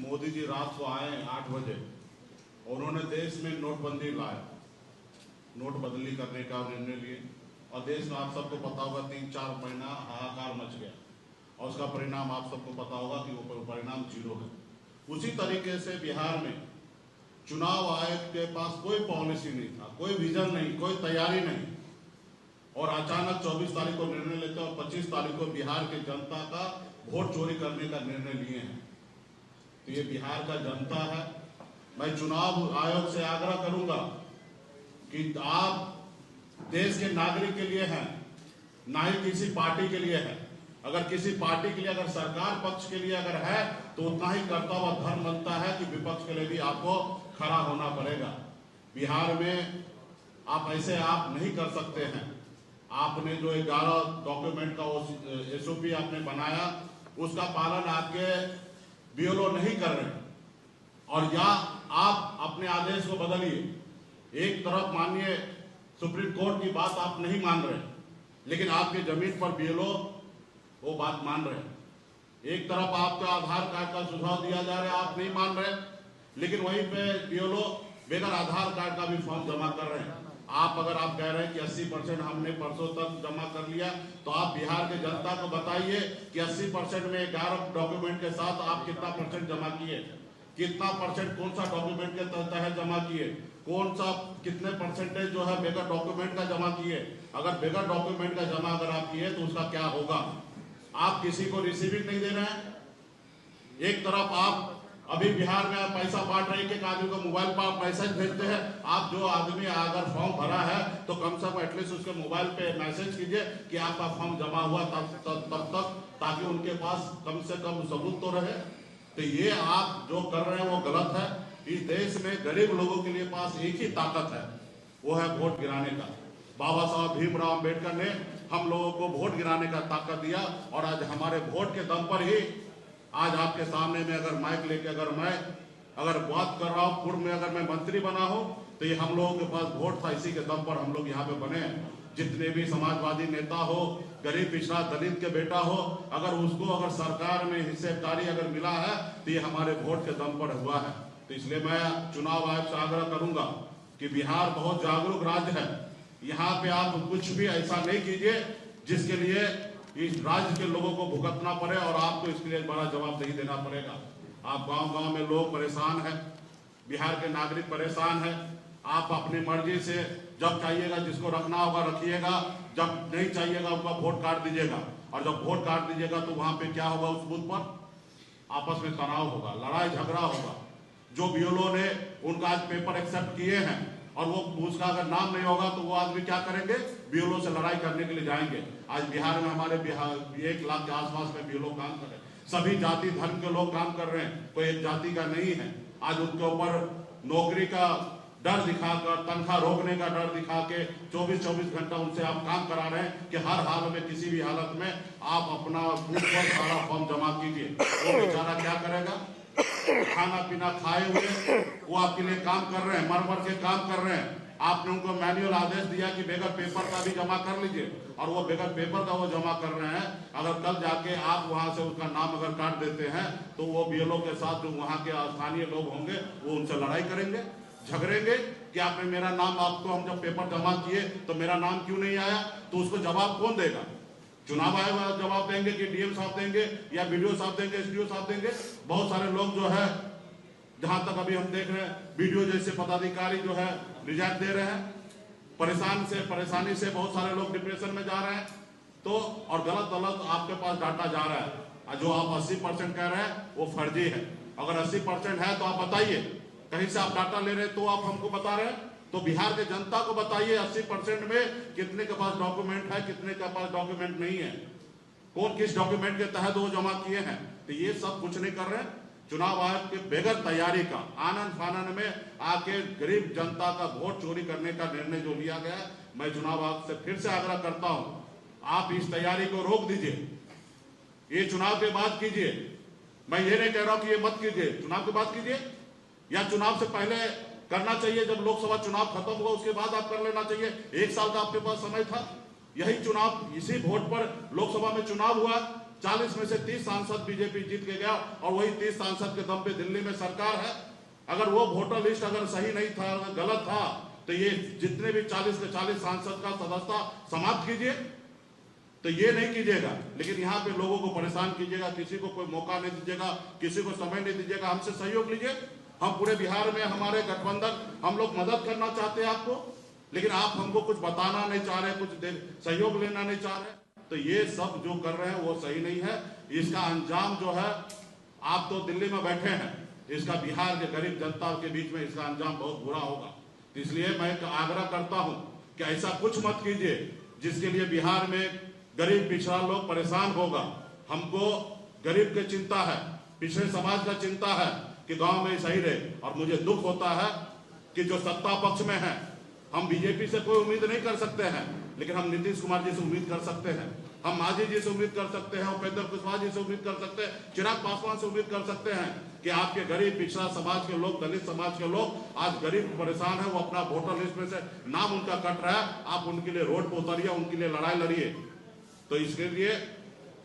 मोदी जी रात को आए 8 बजे, उन्होंने देश में नोटबंदी लाया, नोट बदली करने का निर्णय लिए, और देश में आप सबको पता होगा 3-4 महीना हाहाकार मच गया, और उसका परिणाम आप सबको पता होगा कि वो परिणाम 0 है। उसी तरीके से बिहार में चुनाव आयोग के पास कोई पॉलिसी नहीं था, कोई विजन नहीं, कोई तैयारी नहीं, और अचानक 24 तारीख को निर्णय लेते हैं और 25 तारीख को बिहार की जनता का वोट चोरी करने का निर्णय लिए हैं। तो ये बिहार का जनता है। मैं चुनाव आयोग से आग्रह करूंगा कि आप देश के नागरिक के लिए हैं, ना ही किसी पार्टी के लिए है। अगर किसी पार्टी के लिए, अगर सरकार पक्ष के लिए अगर है, तो उतना ही करता हुआ धर्म बनता है कि विपक्ष के लिए भी आपको खड़ा होना पड़ेगा। बिहार में आप ऐसे आप नहीं कर सकते हैं। आपने जो 11 डॉक्यूमेंट का SOP आपने बनाया, उसका पालन आपके BLO नहीं कर रहे, और या आप अपने आदेश को बदलिए। एक तरफ माननीय सुप्रीम कोर्ट की बात आप नहीं मान रहे, लेकिन आपके जमीन पर BLO वो बात मान रहे हैं। एक तरफ आपका आधार कार्ड का सुझाव दिया जा रहा है, आप नहीं मान रहे, लेकिन वहीं पे BLO बगैर आधार कार्ड का भी फॉर्म जमा कर रहे हैं। आप अगर आप कह रहे हैं कि 80% हमने परसों तक जमा कर लिया, तो आप बिहार के जनता को बताइए कि 80% में 11 डॉक्यूमेंट के साथ आप कितना % जमा किए, कितना %, कौन सा डॉक्यूमेंट के तहत जमा किए, कौन सा कितने % जो है बगैर डॉक्यूमेंट का जमा किए। अगर बगैर डॉक्यूमेंट का जमा अगर आप किए तो उसका क्या होगा? आप किसी को रिसीविंग नहीं दे रहे हैं। एक तरफ आप अभी बिहार में पैसा बांट रहे हैं कि आदमी को मोबाइल पर मैसेज भेजते हैं। आप जो आदमी अगर फॉर्म भरा है तो कम से कम एटलीस्ट उसके मोबाइल पे मैसेज कीजिए कि आपका फॉर्म जमा हुआ तब तक, ताकि उनके पास कम से कम सबूत तो रहे। तो ये आप जो कर रहे हैं वो गलत है। इस देश में गरीब लोगों के लिए पास एक ही ताकत है, वो है वोट गिराने का। बाबा साहब भीमराव अम्बेडकर ने हम लोगों को वोट गिराने का ताकत दिया, और आज हमारे वोट के दम पर ही आज आपके सामने में अगर माइक लेके अगर बात कर रहा हूँ, पूर्व में अगर मैं मंत्री बना हूँ, तो ये हम लोगों के पास वोट था, इसी के दम पर हम लोग यहाँ पे बने। जितने भी समाजवादी नेता हो, गरीब पिछड़ा दलित के बेटा हो, अगर उसको अगर सरकार में हिस्सेदारी अगर मिला है तो ये हमारे वोट के दम पर हुआ है। तो इसलिए मैं चुनाव आयोग से आग्रह करूंगा कि बिहार बहुत जागरूक राज्य है। यहाँ पे आप कुछ भी ऐसा नहीं कीजिए जिसके लिए इस राज्य के लोगों को भुगतना पड़े, और आपको इसके लिए बड़ा जवाबदेही देना पड़ेगा। आप गांव-गांव में लोग परेशान हैं, बिहार के नागरिक परेशान हैं। आप अपनी मर्जी से जब चाहिएगा जिसको रखना होगा रखिएगा, जब नहीं चाहिएगा उनका वोट काट दीजिएगा। और जब वोट काट दीजिएगा तो वहां पे क्या होगा? उस बूथ पर आपस में तनाव होगा, लड़ाई झगड़ा होगा। जो BLO ने उनका आज पेपर एक्सेप्ट किए हैं और वो उसका अगर नाम नहीं होगा तो वो आदमी क्या करेंगे? BLO से लड़ाई करने के लिए जाएंगे। आज बिहार में हमारे 1 लाख के आसपास में BLO काम कर रहे हैं। सभी जाति धर्म के लोग काम कर रहे हैं, कोई एक जाति का नहीं है। आज उनके ऊपर नौकरी का डर दिखाकर, तनख्वाह रोकने का डर दिखा के 24-24 घंटा उनसे आप काम करा रहे हैं कि हर हाल में, किसी भी हालत में आप अपना सारा फॉर्म जमा कीजिए। वो बेचारा क्या करेगा? खाना पीना खाए हुए वो आपके लिए काम कर रहे हैं, मर के काम कर रहे हैं। आपने उनको मैनुअल आदेश दिया कि बगैर पेपर का भी जमा कर लीजिए, और वो बगैर पेपर का वो जमा कर रहे हैं। अगर कल जाके आप वहां से उसका नाम अगर काट देते हैं तो वो BLO के साथ जो वहां के स्थानीय लोग होंगे वो उनसे लड़ाई करेंगे, झगड़ेंगे कि आपने मेरा नाम, आपको हम जब पेपर जमा किए तो मेरा नाम क्यों नहीं आया? तो उसको जवाब कौन देगा? चुनाव आयोग जवाब देंगे कि DM साहब देंगे, या BDO साहब देंगे, SDO साहब देंगे। बहुत सारे लोग जो है, जहां तक अभी हम देख रहे हैं, BDO जैसे पदाधिकारी जो है रिजाइन दे रहे हैं। परेशानी से बहुत सारे लोग डिप्रेशन में जा रहे हैं। तो और गलत आपके पास डाटा जा रहा है। जो आप 80% कह रहे हैं वो फर्जी है। अगर 80% है तो आप बताइए, कहीं से आप डाटा ले रहे हैं तो आप हमको बता रहे हैं। तो बिहार के जनता को बताइए 80% में कितने के पास डॉक्यूमेंट है, कितने के पास डॉक्यूमेंट नहीं है, कौन किस डॉक्यूमेंट के तहत वो जमा किए हैं। तो ये सब कुछ नहीं कर रहे हैं। चुनाव आयोग के बगैर तैयारी का आनंद फानन में आके गरीब जनता का वोट चोरी करने का निर्णय जो लिया गया, मैं चुनाव आयोग से फिर से आग्रह करता हूं, आप इस तैयारी को रोक दीजिए। ये चुनाव के बाद कीजिए। मैं ये नहीं कह रहा हूं कि ये मत कीजिए, चुनाव के बाद कीजिए, या चुनाव से पहले करना चाहिए। जब लोकसभा चुनाव खत्म होगा उसके बाद आप कर लेना चाहिए। 1 साल का आपके पास समय था। यही चुनाव, इसी वोट पर लोकसभा में चुनाव हुआ, 40 में से 30 सांसद बीजेपी जीत के गया और वही 30 सांसद के दम पे दिल्ली में सरकार है। अगर वो वोटर लिस्ट अगर सही नहीं था, गलत था, तो ये जितने भी 40 के 40 सांसद का सदस्यता समाप्त कीजिए। तो ये नहीं कीजिएगा, लेकिन यहाँ पे लोगों को परेशान कीजिएगा, किसी को कोई मौका नहीं दीजिएगा, किसी को समय नहीं दीजिएगा। हमसे सहयोग लीजिए। हम पूरे बिहार में हमारे गठबंधन, हम लोग मदद करना चाहते हैं आपको, लेकिन आप हमको कुछ बताना नहीं चाह रहे, कुछ सहयोग लेना नहीं चाह रहे। तो ये सब जो कर रहे हैं वो सही नहीं है। इसका अंजाम जो है, आप तो दिल्ली में बैठे हैं, इसका बिहार के गरीब जनता के बीच में इसका अंजाम बहुत बुरा होगा। तो इसलिए मैं आग्रह करता हूं कि ऐसा कुछ मत कीजिए जिसके लिए बिहार में गरीब पिछड़ा लोग परेशान होगा। हमको गरीब की चिंता है, पिछड़े समाज का चिंता है कि गांव में सही रहे। और मुझे दुख होता है कि जो सत्ता पक्ष में है, हम बीजेपी से कोई उम्मीद नहीं कर सकते हैं, लेकिन हम नीतीश कुमार जी से उम्मीद कर सकते हैं, हम मांझी जी से उम्मीद कर सकते हैं, उपेंद्र कुशवाहा जी से उम्मीद कर सकते हैं, चिराग पासवान से उम्मीद कर सकते हैं कि आपके गरीब पिछड़ा समाज के लोग, दलित समाज के लोग आज गरीब परेशान है, वो अपना वोटर लिस्ट में से नाम उनका कट रहा है, आप उनके लिए रोड पर उतरिए, उनके लिए लड़ाई लड़िए। तो इसके लिए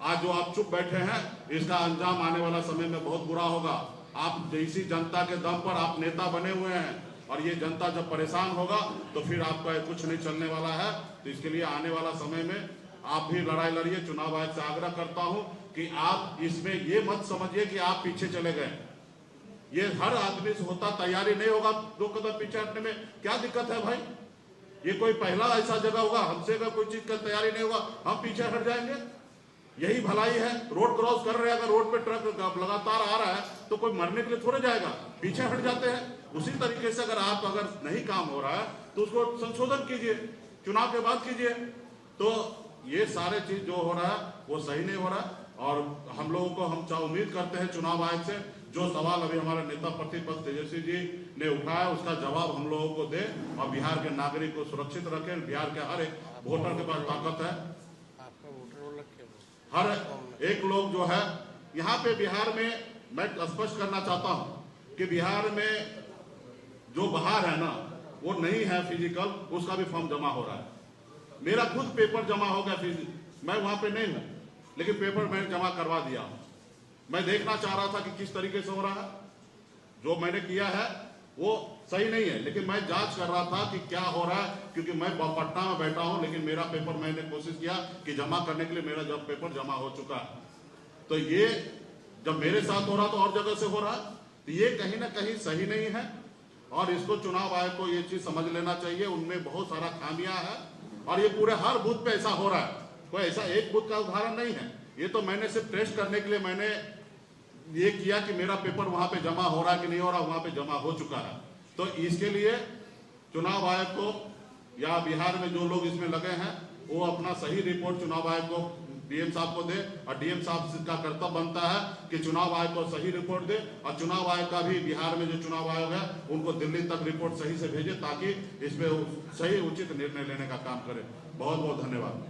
आज जो आप चुप बैठे हैं, इसका अंजाम आने वाला समय में बहुत बुरा होगा। आप जैसी जनता के दम पर आप नेता बने हुए हैं, और ये जनता जब परेशान होगा तो फिर आपका कुछ नहीं चलने वाला है। तो इसके लिए आने वाला समय में आप भी लड़ाई लड़िए। चुनाव आयोग से आग्रह करता हूं कि आप इसमें ये मत समझिए कि आप पीछे चले गए। ये हर आदमी से होता, तैयारी नहीं होगा 2 कदम पीछे हटने में क्या दिक्कत है भाई? ये कोई पहला ऐसा जगह होगा, हमसे अगर कोई चीज का तैयारी नहीं होगा हम पीछे हट जाएंगे? यही भलाई है। रोड क्रॉस कर रहे हैं, अगर रोड पे ट्रक लगातार आ रहा है तो कोई मरने के लिए थोड़े जाएगा, पीछे हट जाते हैं। उसी तरीके से अगर नहीं काम हो रहा है तो उसको संशोधन कीजिए, चुनाव के बाद कीजिए। तो ये सारे चीज जो हो रहा है वो सही नहीं हो रहा है। और हम लोगों को हम उम्मीद करते हैं चुनाव आयोग से जो सवाल अभी हमारे नेता प्रतिपक्ष तेजस्वी जी ने उठाया उसका जवाब हम लोगों को दे और बिहार के नागरिक को सुरक्षित रखें। बिहार के हर एक वोटर के पास ताकत है, हर एक लोग जो है यहाँ पे बिहार में, मैं स्पष्ट करना चाहता हूँ कि बिहार में जो बाहर है ना वो नहीं है फिजिकल, उसका भी फॉर्म जमा हो रहा है। मेरा खुद पेपर जमा हो गया, मैं वहां पे नहीं हूं, लेकिन पेपर मैंने जमा करवा दिया। मैं देखना चाह रहा था कि किस तरीके से हो रहा है। जो मैंने किया है वो सही नहीं है, लेकिन मैं जांच कर रहा था कि क्या हो रहा है, क्योंकि मैं पटना में बैठा हूं, लेकिन मेरा पेपर मैंने कोशिश किया कि जमा करने के लिए, मेरा जब पेपर जमा हो चुका है। तो ये जब मेरे साथ हो रहा तो और जगह से हो रहा है, तो ये कहीं ना कहीं सही नहीं है। और इसको चुनाव आयोग को ये चीज समझ लेना चाहिए, उनमें बहुत सारा खामियां है और ये पूरे हर बूथ पे ऐसा हो रहा है। कोई ऐसा एक बूथ का उदाहरण नहीं है। ये तो मैंने सिर्फ टेस्ट करने के लिए मैंने ये किया कि मेरा पेपर वहां पे जमा हो रहा है कि नहीं हो रहा, वहां पे जमा हो चुका है। तो इसके लिए चुनाव आयोग को या बिहार में जो लोग इसमें लगे हैं वो अपना सही रिपोर्ट चुनाव आयोग को, डीएम साहब को दे, और डीएम साहब का कर्तव्य बनता है कि चुनाव आयोग को सही रिपोर्ट दे, और चुनाव आयोग का भी बिहार में जो चुनाव आयोग है उनको दिल्ली तक रिपोर्ट सही से भेजे ताकि इसमें सही उचित निर्णय लेने का काम करे। बहुत बहुत धन्यवाद।